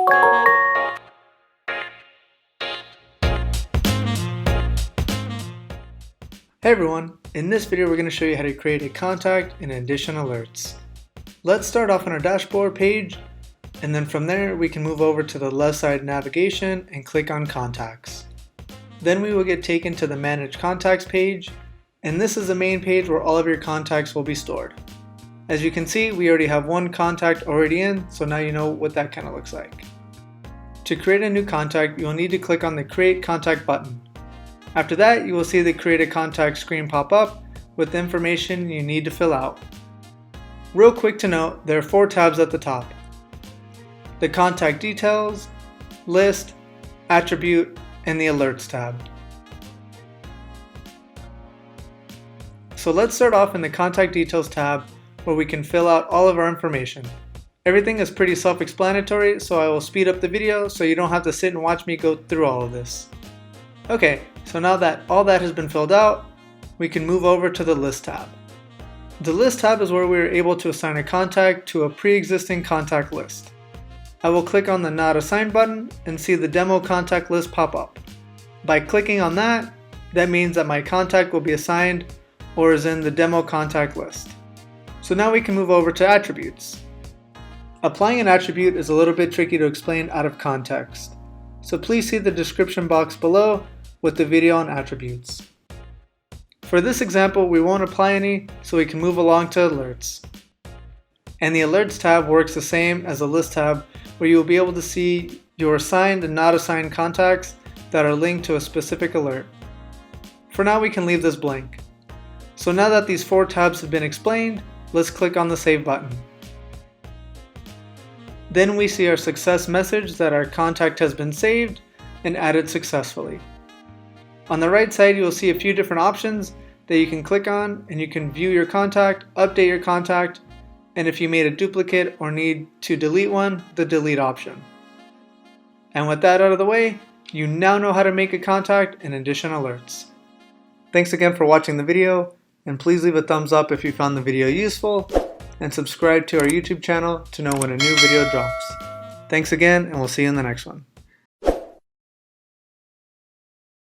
Hey everyone, in this video we're going to show you how to create a contact in Indition Alerts. Let's start off on our dashboard page, and then from there we can move over to the left side navigation and click on Contacts. Then we will get taken to the Manage Contacts page, and this is the main page where all of your contacts will be stored. As you can see, we already have one contact already in, so now you know what that kind of looks like. To create a new contact, you'll need to click on the Create Contact button. After that, you will see the Create a Contact screen pop up with the information you need to fill out. Real quick to note, there are 4 tabs at the top: the Contact Details, List, Attribute, and the Alerts tab. So let's start off in the Contact Details tab, where we can fill out all of our information. Everything is pretty self-explanatory, so I will speed up the video so you don't have to sit and watch me go through all of this. Okay, so now that all that has been filled out, we can move over to the List tab. The List tab is where we are able to assign a contact to a pre-existing contact list. I will click on the Not Assigned button and see the Demo Contact list pop up. By clicking on that, that means that my contact will be assigned or is in the Demo Contact list. So now we can move over to Attributes. Applying an attribute is a little bit tricky to explain out of context, so please see the description box below with the video on attributes. For this example, we won't apply any, so we can move along to Alerts. And the Alerts tab works the same as the List tab, where you will be able to see your assigned and not assigned contacts that are linked to a specific alert. For now, we can leave this blank. So now that these 4 tabs have been explained, let's click on the Save button. Then we see our success message that our contact has been saved and added successfully. On the right side, you will see a few different options that you can click on, and you can view your contact, update your contact, and if you made a duplicate or need to delete one, the delete option. And with that out of the way, you now know how to make a contact in Indition Alerts. Thanks again for watching the video, and please leave a thumbs up if you found the video useful, and subscribe to our YouTube channel to know when a new video drops. Thanks again, and we'll see you in the next one.